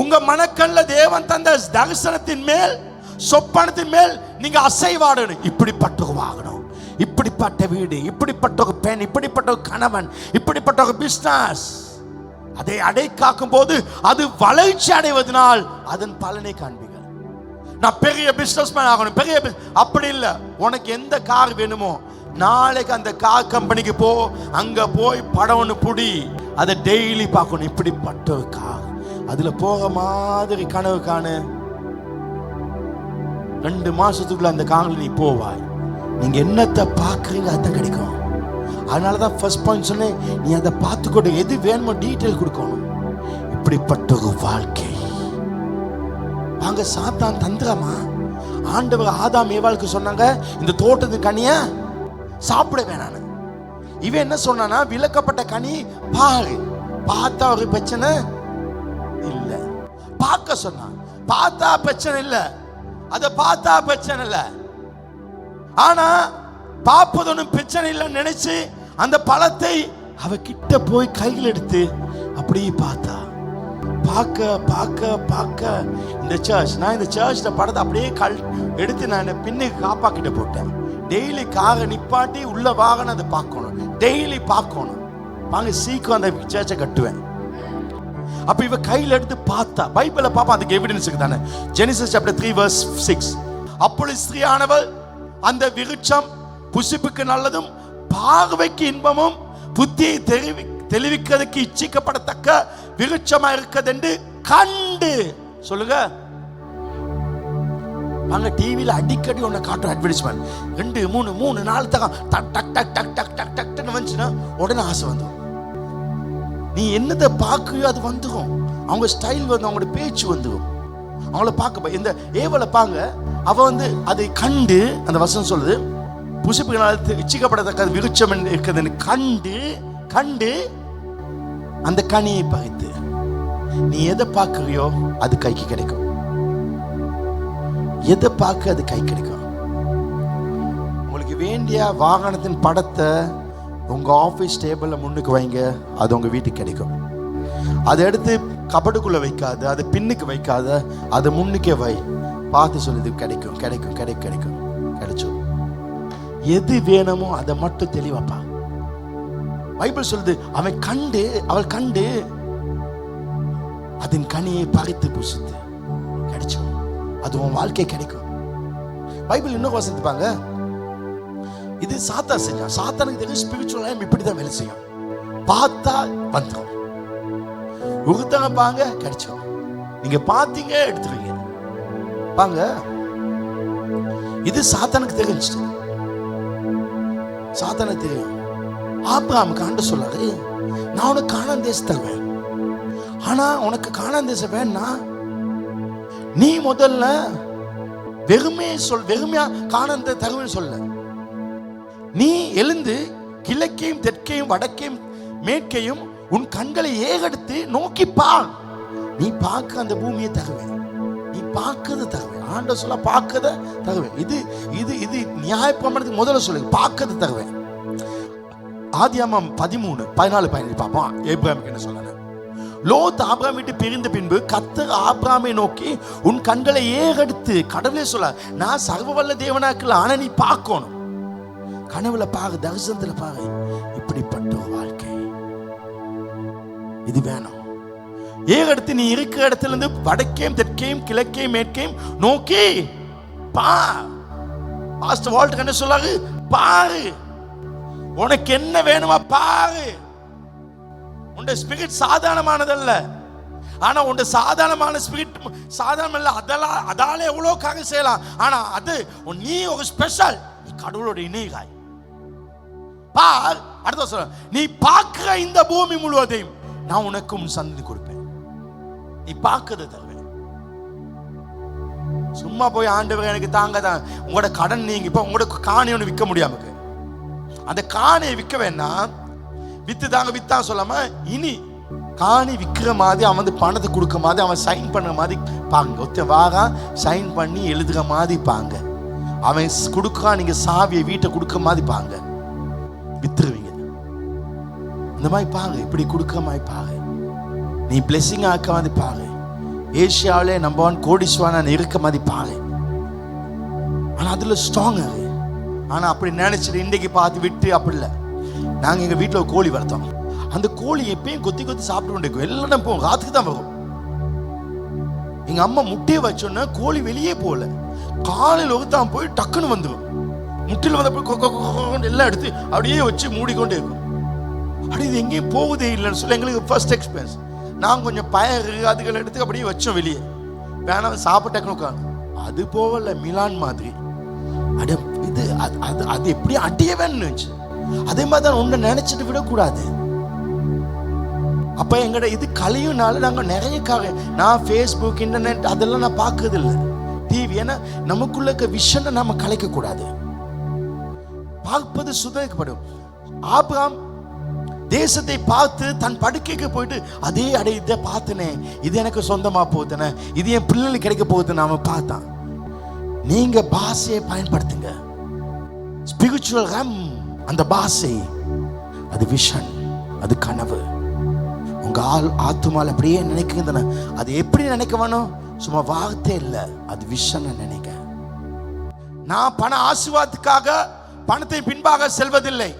உங்க மனக்கண்ல தேவன் தந்த தரிசனத்தின் மேல், சொப்பனத்தின் மேல் நீங்க அசைவாடணும். இப்படிப்பட்ட ஒரு வாகனம், இப்படிப்பட்ட வீடு, இப்படிப்பட்ட ஒரு பெண், இப்படிப்பட்ட ஒரு கணவன், இப்படிப்பட்ட ஒரு பிசினஸ், அதை அடைக்காக்கும் போது அது வளர்ச்சி அடைவதனால் அதன் பலனை காண்பீங்க. நான் பெரிய பிசினஸ்மேன் ஆகணும், பெரிய அப்படி இல்ல. உனக்கு எந்த கார் வேணுமோ நாளைக்கு அந்த கார் கம்பெனிக்கு போ, அங்க போய் படம் ஒன்று புடி, அதை டெய்லி பார்க்கணும். இப்படிப்பட்ட ஒரு கார், அதுல போக மாதிரி கனவு காணு. 2 மாசத்துக்குள்ள அந்த கார்ல நீ போவாய். நீங்க என்னத்தை பார்க்குறீங்க அதான் கிடைக்கும். அதனாலதான் ஃபர்ஸ்ட் பாயிண்ட் சொன்னேன், நீ அதை பார்த்துக்கொண்டு எது வேணுமோ டீட்டெயில் கொடுக்கணும். இப்படிப்பட்ட ஒரு வாழ்க்கை. வாங்க, சாத்தான் தந்திரமா ஆண்டவர் ஆதாம் ஏவாளுக்கு சொன்னாங்க, இந்த தோட்டத்து கனிய சாப்பிட வேணான்னு. இவன் என்ன சொன்னானா, விலக்கப்பட்ட கனி பாரு, பார்த்தா ஒரு பிரச்சனை இல்ல. பார்க்க சொன்னான், பார்த்தா பிரச்சனை இல்லை, அதை பார்த்தா பிரச்சனை இல்லை. ஆனா பார்ப்பது ஒன்றும் பிரச்சனை இல்லைன்னு நினைச்சு அந்த பழத்தை அவ கிட்ட போய் கையில் எடுத்து அப்படியே பார்த்தா. பார்க்க பார்க்க பார்க்க இந்த சர்ச், நான் இந்த சர்ச்ல படத்தை அப்படியே எடுத்து நான் பின்னுக்கு காப்பா கிட்ட போட்டேன். டெய்லி காக நிப்பாட்டி உள்ள வாகனம் அதை பார்க்கணும், டெய்லி பார்க்கணும். வாங்க சீக்கிரம் அந்த சர்ச்சை கட்டுவேன். அப்ப இவ கையில் எடுத்து பார்த்தா. பைபிள பாப்பா, அதுக்கு எவிடன்ஸ் தானே. Genesis chapter 3 verse 6. அப்பொழுது ஸ்திரீயானவள் அந்த விருட்சம் புசிப்புக்கு நல்லதும் பார்வைக்கு இன்பமும் புத்தியை தெளிவிக்கிறதுக்கு இச்சிக்கப்படத்தக்க விருட்சமா இருக்கிறது என்று கண்டு. சொல்லுங்க. அங்க டிவியில அடிக்கடி ஒன்னு காட்டுற அட்வர்டைஸ்மெண்ட் 2 3 4 டக் டக் டக் டக் டக் டக் டக்னு வந்துச்சுன்னா உடனே ஆசை வந்துடும். நீ என்னதை பார்க்கையோ அது வந்துடும். அவங்க ஸ்டைல் வந்து, அவங்களோட பேச்சு வந்துடும். அவங்கள பார்க்க இந்த ஏவலை பாங்க. அவ வந்து அதை கண்டு, அந்த வசனம் சொல்லுது, புசிப்புகளால் இச்சிக்கப்படத்தக்க விருட்சம் இருக்கிறதுன்னு கண்டு கண்டு அந்த கனியை பறித்து. நீ எதை பார்க்கறியோ அது கைக்கு கிடைக்கும். எதை பார்க்க அது கை கிடைக்கும். உங்களுக்கு வேண்டிய வாகனத்தின் படத்தை உங்க ஆபீஸ் டேபிள்ல முன்னுக்கு வைங்க, அது உங்க வீட்டுக்கு கிடைக்கும். அதை எடுத்து கபடுக்குள்ள வைக்காத, அதை பின்னுக்கு வைக்காத, அதை முன்னுக்கே வை. பார்த்து சொல்லுது கிடைக்கும் கிடைக்கும் கிடைக்கும் கிடைக்கும் கிடைச்சோம். எது வேணுமோ அதை மட்டும் தெளிவாப்பா. பைபிள் சொல்லுது, அவள் கண்டு அதன் கனியை பறித்து புசித்து கிடைச்சோம். அது உன் வாழ்க்கை கிடைக்கும். பைபிள் இன்னும் வசந்திப்பாங்க, இது சாத்தா செஞ்சான். சாத்தானுக்கு தெரியும் ஸ்பிரிச்சுவல் இப்படிதான் வேலை செய்யும். பார்த்தா வந்துடும், உருத்தங்க பாங்க கிடைச்சோம். நீங்க பாத்தீங்க எடுத்துருவீங்க பாங்க. இது சாத்தானுக்கு தெரிஞ்சிட்டு. சாத்தானுக்கு தெரியும். ஆபிரகாமுக்கு ஆண்டு சொல்லாரு, நான் உனக்கு கானான் தேசம் தருவேன். ஆனா உனக்கு கானான் தேசம் வேணா, நீ முதல்ல வெறுமையா கானான் தருவேன்னு சொல்ல. நீ எழுந்து கிழக்கையும் தெற்கையும் வடக்கையும் மேற்கையும் உன் கண்களை ஏகெடுத்து நோக்கி பார். நீ பார்க்க அந்த பூமியை தருவேன். நீ பார்க்கறது தருவேன். ஆண்டவர் சொல்ல பார்க்கறத தருவேன். இது இது இது நியாயப்பிரமாணத்துக்கு முதல்ல சொல்லு, பார்க்கறது தருவேன். ஆதியாகமம் 13:14-15 பார்ப்போம். ஏப்ரகாமுக்கு என்ன சொல்றாரு? லோத் ஆபிரகாம் விட்டு பிரிந்த பின்பு கர்த்தர் ஆபிரகாமை நோக்கி, உன் கண்களை ஏகெடுத்து, கடவுளே சொல்ல, நான் சர்வவல்ல தேவனாக்கல, ஆனா நீ பார்க்கணும். கனவுல பாரு, தரிசனத்துல பாரு. இப்படிப்பட்ட ஒரு வாழ்க்கை இது வேணும். ஏகெடுத்து நீ இருக்கிற இடத்துல இருந்து வடக்கையும் தெற்கையும் கிழக்கையும் மேற்கையும் நோக்கி பார். பாஸ்டர் வால்டர் என்ன சொல்லாரு? பாரு, உனக்கு என்ன வேணுமா பாரு. உன்னுடைய ஸ்பிரிட் சாதாரணமானதல்ல. ஆனா உன்னுடைய சாதாரணமான ஸ்பிரிட் சாதாரணம் இல்ல. அதால எவ்வளவு காரியம் செய்யலாம். ஆனா அது நீ ஒரு ஸ்பெஷல். நீ கடவுளோட இணைகாய். பார். அடுத்த சொல்ற, நீ பார்க்கிற இந்த பூமி முழுவதையும் நான் உனக்கு உன் சந்ததி கொடுப்பேன். நீ பார்க்கறது தருவேன். சும்மா போய் ஆண்டவர் எனக்கு தாங்க தான் உங்களோட கடன் நீங்க இப்ப உங்களோட காணி ஒன்று விற்க முடியாம, அந்த காணியை விற்க வேணாம், வித்து தாங்க வித்தா சொல்லாம, இனி காணி விற்கிற மாதிரி அவன் வந்து பணத்தை கொடுக்க மாதிரி, அவன் சைன் பண்ண மாதிரி பாங்க. ஒருத்தன் வாரா சைன் பண்ணி எழுதுற மாதிரி பாங்க. அவன் கொடுக்குறான், நீங்க சாவியை வீட்டை கொடுக்க மாதிரி பாங்க. வித்துருவீங்க. இந்த மாதிரி பாரு, இப்படி கொடுக்க மாதிரி பாரு. நீ பிளெஸிங் ஆக்க மாதிரி பாரு. ஏசியாவிலே நம்பர் 1 கோடீஸ்வரன் இருக்க மாதிரி பாரு. ஆனா அதுல ஸ்ட்ராங். ஆனா அப்படி நினைச்சிட்டு இன்றைக்கு பார்த்து விட்டு அப்படி இல்லை. நாங்க எங்க வீட்டுல ஒரு கோழி வளர்த்தோம். அந்த கோழி எப்பயும் கொத்தி கொத்தி சாப்பிட்டு கொண்டு இருக்கும். எல்லாம் போகும், ராத்துக்கு தான் வரும். எங்க அம்மா முட்டையை வச்சோன்னா கோழி வெளியே போகல. காலையில் ஒருத்தான் போய் டக்குன்னு வந்துடும். முட்டையில் வந்தப்போ எல்லாம் எடுத்து அப்படியே வச்சு மூடிக்கொண்டே இருக்கும். அப்படி இது எங்கேயும் போகுதே இல்லைன்னு சொல்லி எங்களுக்கு ஃபர்ஸ்ட் எக்ஸ்பீரியன்ஸ். நாங்கள் கொஞ்சம் பயறு அதுகளை எடுத்து அப்படியே வச்சோம் வெளியே. வேணாம் சாப்பிட்டேன்னு உட்காந்து. அது போகல மிலான் மாதிரி. அட இது அது எப்படி அடிய வேணும்னு. அதே மாதிரி தான் ஒன்றை நினைச்சிட்டு விடக்கூடாது. அப்ப எங்கட இது கலையும்னால நாங்கள் நிறைய நான் ஃபேஸ்புக் இன்டர்நெட் அதெல்லாம் நான் பார்க்கறது இல்லை, டிவி. ஏன்னா நமக்குள்ள இருக்க விஷனை நாம கலைக்க கூடாது. பார்ப்பது சுதரிக்கப்படும். ஆபிரகாம் தேசத்தை பார்த்து தன் படுக்கைக்கு போயிட்டு அதே இதை பார்த்தனே, இது எனக்கு சொந்தமா போகுதுனே, இது என் பிள்ளைகளுக்கு கிடைக்க போகுதுன்னு அவன் பார்த்தான். நீங்க பாஷையை பயன்படுத்துங்க. ஸ்பிரிச்சுவல் ரம், அந்த பாஷை, அது விஷன், அது கனவு. உங்க ஆத்துமால அப்படியே நினைக்குதுன்னு, அது எப்படி நினைக்க வேணும்? சும்மா வார்த்தை இல்லை, அது விஷன் நினைக்க. நான் பண ஆசீர்வாதத்துக்காக பணத்தை பின்பாக செல்வதில்லை.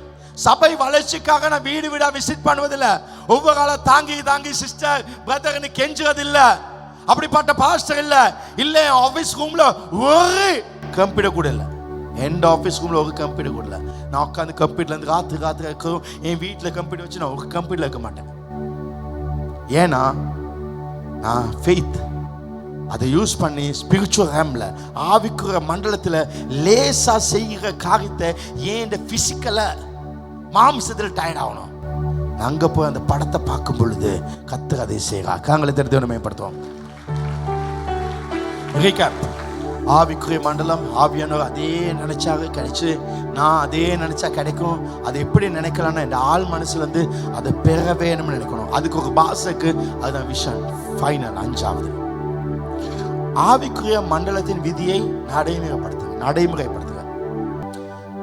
சபை வளர்ச்சிக்காக நான் வீடு வீடா விசிட் பண்ணுவதில்லை. ஒவ்வொரு காலம் தாங்கி தாங்கி சிஸ்டர் பிரதர்னு கெஞ்சுவதில்லை. அப்படிப்பட்ட பாஸ்டர் இல்ல. இல்ல ஆபீஸ் ரூம்ல ஒரு கம்ப்யூட்டர் கூட இல்லை. எந்த ஆஃபீஸ் ரூமில் ஒரு கம்ப்யூட்டர் கூட இல்லை. நான் உட்காந்து கம்ப்யூட்டர்லேருந்து ராத்திரி இருக்கிறோம். என் வீட்டில் கம்ப்யூட்டர் வச்சு நான் ஒரு கம்ப்யூட்டர் இருக்க மாட்டேன். ஏன்னா நான் ஃபெய்த் அதை யூஸ் பண்ணி ஸ்பிரிச்சுவல் ரேம்ல, ஆவிக்குற மண்டலத்தில் லேசா செய்கிற காரியத்தை ஏன் இந்த பிசிக்கலை மாம்சத்தில் டயர்ட் ஆகணும். அங்கே போய் அந்த படத்தை பார்க்கும் பொழுது கர்த்தர் அதை செய்கிறார். காங்களை தெரிந்து மேம்படுத்துவோம். ஆவிக்குரிய மண்டலம், ஆவியானவர் அதே நினைச்சாக கிடைச்சு, நான் அதே நினைச்சா கிடைக்கும். அதை எப்படி நினைக்கலாம்னா இந்த ஆள் மனசுல இருந்து அதை பெற வேணும்னு நினைக்கணும். அதுக்கு ஒரு பாசைக்கு அதுதான் விஷன். ஃபைனல் 5வது ஆவிக்குரிய மண்டலத்தின் விதியை நடைமுறைப்படுத்துக.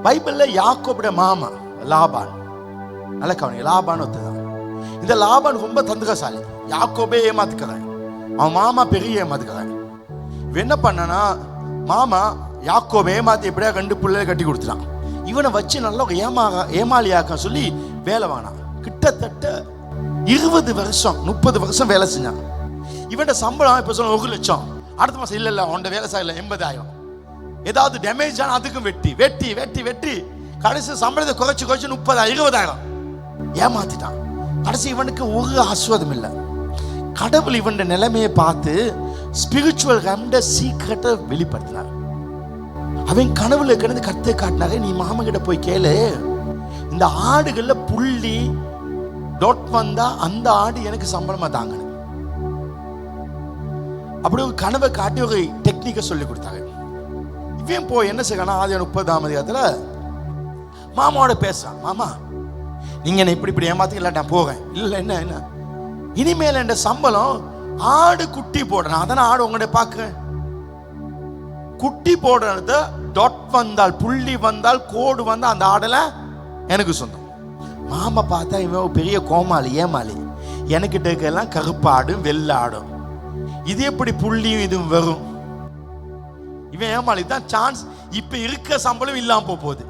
பைபிள்ல யாக்கோபுடைய மாமா லாபான், நல்ல கவனிங்க, லாபான் ஒத்துதான். இந்த லாபான் ரொம்ப தந்திரசாலி. யாக்கோபே ஏமாத்துக்கிறான், அவன் மாமா பெரிய ஏமாத்துக்கிறான். என்ன பண்ணனா, மாமா யாக்கோபை ஏமாத்தி எப்படியா 2 பிள்ளைகளை கட்டி கொடுத்துட்டான். இவனை வச்சு நல்ல ஏமாளியாக்க சொல்லி வேலை வாங்கினான். கிட்டத்தட்ட 20 வருஷம் 30 வருஷம் வேலை செஞ்சான். இவன் சம்பளம் இப்ப சொல்ல 1 லட்சம். அடுத்த மாசம் இல்ல உன்ட வேலை செய்யல 80,000. ஏதாவது டேமேஜ் ஆனா அதுக்கும் வெட்டி வெட்டி வெட்டி வெட்டி கடைசி சம்பளத்தை குறைச்சு 30,000 20,000 ஏமாத்திட்டான். கடைசி இவனுக்கு ஒரு ஆஸ்வாதம் இல்லை. கடவுள் இவன் நிலைமையை பார்த்து ஸ்பிரிச்சுவல் ரம்ட சீக்கிரத்தை வெளிப்படுத்தினார். அவன் கனவுல கிடந்து கத்தை காட்டினாரு. நீ மாமா கிட்ட போய் கேளு, இந்த ஆடுகள்ல புள்ளி டாட் வந்தா அந்த ஆடு எனக்கு சம்பளமா தாங்கணும். அப்படி ஒரு கனவை காட்டி ஒரு டெக்னிக்கை சொல்லி கொடுத்தாங்க. இவன் போய் என்ன செய்யணும், ஆதியாகமம் 30ஆம் அதிகாரத்துல மாமாவோட பேசுறான். மாமா நீங்க என்ன இப்படி இப்படி ஏமாத்தி இல்லாட்டா போகிறேன். இல்லை என்ன என்ன இனிமேல் என்ற சம்பளம் ஆடு குட்டி போடுறேன், அதான ஆடு உங்கள்கிட்ட பார்க்கிறேன். குட்டி போடுறது டாட் வந்தால், புள்ளி வந்தால், கோடு வந்தால் அந்த ஆடெல்லாம் எனக்கு சொந்தம். மாமா பார்த்தா இவன் பெரிய கோமாளி, ஏமாளி. எனக்கிட்ட இருக்கலாம் கருப்பாடும் வெள்ளாடும், இது எப்படி புள்ளியும் இதுவும் வரும்? இவன் ஏமாளி தான். சான்ஸ் இப்ப இருக்க சம்பளம் இல்லாம போகுது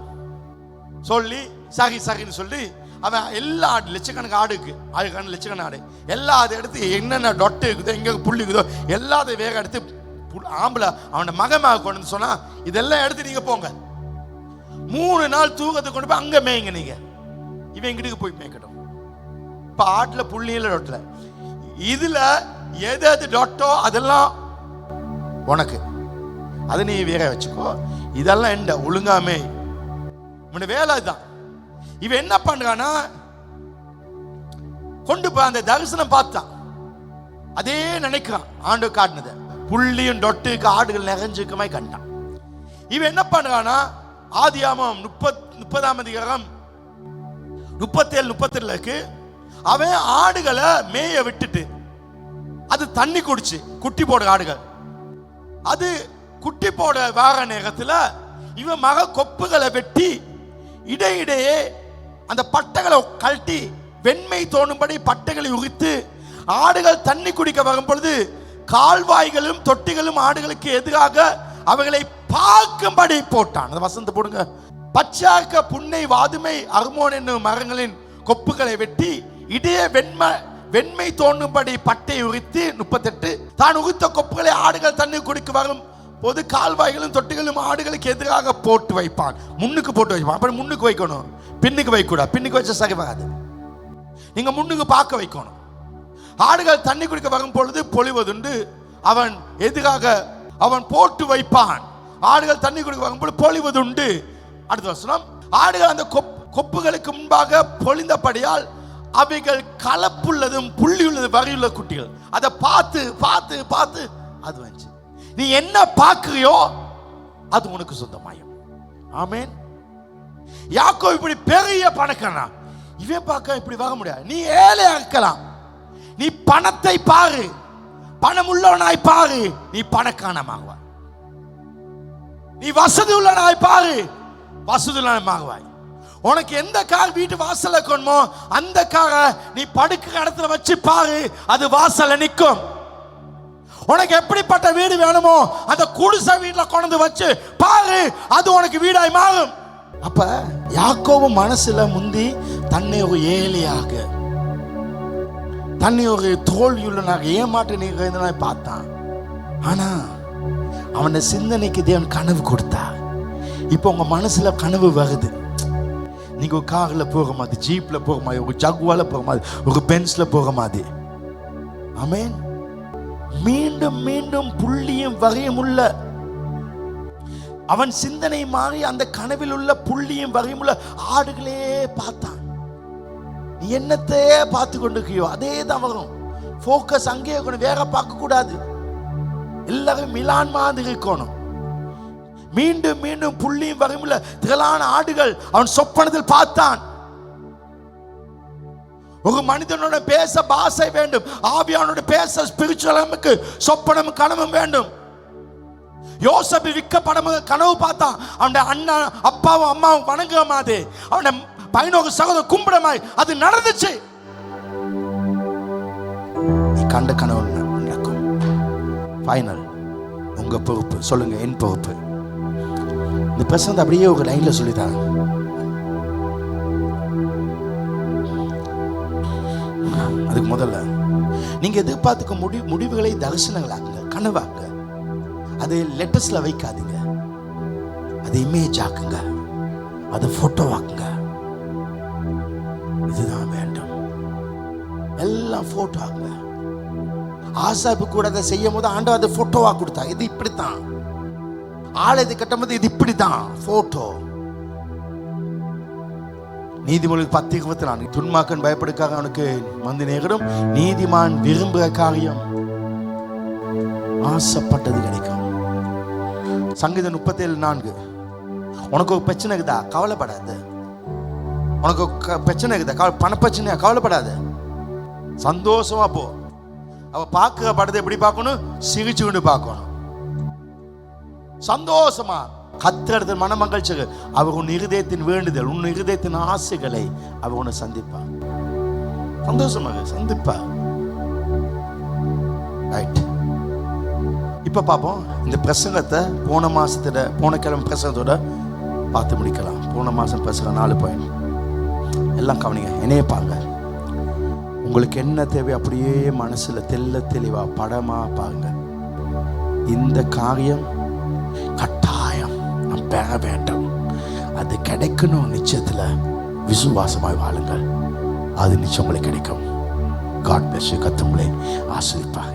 சொல்லி சரி சரின்னு சொல்லி அவன் எல்லா ஆடு, லட்சக்கணக்கு ஆடுக்கு ஆடுக்கான லட்சக்கணக்கு ஆடு எல்லா அதை எடுத்து என்னென்ன டொட்டு இருக்குதோ எங்க புள்ளி இருக்குதோ எல்லாத்தையும் வேக எடுத்து ஆம்பளை அவனோட மகமாக கொண்டு சொன்னா, இதெல்லாம் எடுத்து நீங்க போங்க 3 நாள் தூக்கத்தை கொண்டு போய் அங்க மேய்ங்க. நீங்க இவன் எங்கிட்டு போய் மேய்க்கட்டும். இப்ப ஆட்டுல புள்ளியில டொட்டுல இதுல எது எது டொட்டோ அதெல்லாம் உனக்கு, அதை நீ வேக வச்சுக்கோ. இதெல்லாம் என்ன ஒழுங்காமே வேலை தான். இவன் என்ன பண்றானா, கொண்டு போய் அந்த தரிசனம் பார்த்தான். அதே நினைக்கிறான் ஆண்டு காட்டினது புள்ளியும் டொட்டுக்கு ஆடுகள் நிறைஞ்சுக்குமே கண்டான். இவன் என்ன பண்றானா, ஆதியாகமம் 30ஆம் அதிகாரம் 37-38 அவன் ஆடுகளை மேய விட்டுட்டு அது தண்ணி குடிச்சு குட்டி போடுற ஆடுகள், அது குட்டி போட வார நேரத்தில் இவன் மக கொப்புகளை வெட்டி இடையிடையே அந்த பட்டைகளை கழட்டி வெண்மை தோணும்படி பட்டைகளை உரித்து ஆடுகள் தண்ணி குடிக்க வரும் பொழுது கால்வாய்களும் தொட்டிகளும் ஆடுகளுக்கு எதிராக அவைகளை பார்க்கும்படி போட்டான். அந்த வசந்த போடுங்க. பச்சாக்க புன்னை வாதுமை அர்மோன் என்னும் மரங்களின் கொப்புகளை வெட்டி இடையே வெண்மை தோணும்படி பட்டை உரித்து 38 தான் உரித்த கொப்புகளை ஆடுகள் தண்ணி குடிக்க வரும் போது கால்வாய்களும் தொட்டிகளும் ஆடுகளுக்கு எதிராக போட்டு வைப்பான். முன்னுக்கு போட்டு வைப்பான். அப்படி முன்னுக்கு வைக்கணும், பின்னுக்கு வைக்கூடாது. பின்னுக்கு வச்ச சரி வராது. நீங்க முன்னுக்கு பார்க்க வைக்கணும். ஆடுகள் தண்ணி குடிக்க வரும் பொழுது பொழிவதுண்டு அவன் எதிராக அவன் போட்டு வைப்பான். ஆடுகள் தண்ணி குடிக்க வரும் பொழுது பொழிவதுண்டு. அடுத்த வசனம், ஆடுகள் அந்த கொப்புகளுக்கு முன்பாக பொழிந்தபடியால் அவைகள் கலப்புள்ளதும் புள்ளியுள்ளது வரியுள்ள குட்டிகள். அதை பார்த்து பார்த்து பார்த்து அது வந்து நீ என்ன பார்க்கிறியோ அது உனக்கு சொந்தமாயும். ஆமென். யாக்கோபு இப்படி பெரிய பணக்காரனா, இவன் பார்க்க இப்படி வாங்க முடியாது. நீ ஏழையா இருக்கலாம், நீ பணத்தை பாரு, பணம் உள்ளவனாய் பாரு, நீ பணக்காரனாகுவாய். நீ வசதி உள்ளவனாய் பாரு, வசதி உள்ளவனாகுவாய். உனக்கு எந்த கார் வீட்டு வாசல்ல கொண்டுமோ அந்த காரை நீ படுக்கிற இடத்துல வச்சு பாரு, அது வாசல்ல நிற்கும். உனக்கு எப்படிப்பட்ட வீடு வேணுமோ அந்த குடிசை வீட்டுல கொண்டு வச்சு பாரு, அது உனக்கு வீடாய் மாறும். அப்ப யாக்கோபு மனசுல முந்தி தன்னை ஒரு ஏழையாக, தன்னை ஒரு தோல்வியுள்ளனாக, ஏமாற்ற நீங்க பார்த்தான். ஆனா அவன சிந்தனைக்கு தேவன் கனவு கொடுத்தார். இப்ப உங்க மனசுல கனவு வருது. நீங்க ஒரு கார்ல போக மாதிரி, ஜீப்ல போக மாதிரி, ஒரு ஜகுவால போக மாதிரி, ஒரு பென்ஸ்ல போக மாதிரி. ஆமென். மீண்டும் மீண்டும் புள்ளியும் வகையும் உள்ள அவன் சிந்தனை மாறி அந்த கனவில் உள்ள புள்ளியும் வகையும் உள்ள ஆடுகளே பார்த்தான். நீ என்னத்தையே பார்த்து கொண்டிருக்கியோ அதே தான் வரும். போக்கஸ் அங்கே இருக்கணும், வேற பார்க்க கூடாது. எல்லாரும் மிலான் மாதிரி இருக்கணும். மீண்டும் மீண்டும் புள்ளியும் வகையும் உள்ள திரளான ஆடுகள் அவன் சொப்பனத்தில் பார்த்தான். ஒரு மனிதனோட பேச பாஷை வேண்டும், ஆவியானோட பேச ஸ்பிரிச்சுவலுக்கு சொப்பனமும் கனவும் வேண்டும். யோசேப்பு விற்கப்படும் கனவு பார்த்தான். அவனுடைய அண்ணா அப்பாவும் அம்மாவும் வணங்குற மாதிரி, அவனுடைய பையனோட சகோதரர் கும்பிட மாதிரி அது நடந்துச்சு. நீ கண்ட கனவு நடக்கும். ஃபைனல் உங்க பொறுப்பு. சொல்லுங்க, என் பொறுப்பு. இந்த பிரசங்க அப்படியே ஒரு லைன்ல சொல்லித்தாங்க. அதுக்கு முதல்ல நீங்க எதிர்பார்த்துக்க முடிவுகளை தரிசனங்களாக்குங்க, கனவாக்குங்க. அது லெட்டர்ஸ்ல வைக்காதீங்க, அது இமேஜ் ஆக்குங்க, அது போட்டோ ஆக்குங்க. இதுதான் வேண்டும். எல்லாம் போட்டோ ஆக்குங்க. ஆசாப்பு கூட அதை செய்யும் போது ஆண்டவர் அதை போட்டோவா கொடுத்தா. இது இப்படித்தான் ஆலயத்தை கட்டும் போது, இது இப்படித்தான் போட்டோ. நீதிமொழிகள் 10:24 துன்மார்க்கன் பயப்படுக்காக அவனுக்கு மந்தி நேரம், நீதிமான் விரும்புகிற காரியம் ஆசைப்பட்டது கிடைக்கும். சங்கீதம் 37:4 உனக்கு ஒரு பிரச்சனை இருக்குதா, கவலைப்படாது. உனக்கு பிரச்சனை இருக்குதா, பண பிரச்சனையா, கவலைப்படாது. சந்தோஷமா போ. அவ பார்க்கிற படத்தை எப்படி பார்க்கணும், சிரிச்சு கொண்டு பார்க்கணும். சந்தோஷமா கத்திரத்தில் மன மகிழ்ச்சி. அவர் உன் இருதயத்தின் வேண்டுதல், உன் இருதயத்தின் ஆசைகளை அவர் உன்னை சந்திப்பா. சந்தோஷமாக சந்திப்பா. ரைட். இப்ப பார்ப்போம் இந்த பிரசங்கத்தை. போன கிழமை பிரசங்கத்தோட பார்த்து முடிக்கலாம். போன மாசம் பிரசங்கம் 4 பாயிண்ட். எல்லாம் கவனிங்க, இணையப்பாங்க. உங்களுக்கு என்ன தேவை அப்படியே மனசுல தெல்ல தெளிவா படமா பாருங்க. இந்த காரியம் கட்டாயம் நாம் பெற வேண்டும், அது கிடைக்கணும். நிச்சயத்துல விசுவாசமாய் வாழுங்கள், அது நிச்சயம் உங்களுக்கு கிடைக்கும். God bless you. கர்த்தர் உங்களை ஆசீர்வதிப்பார்.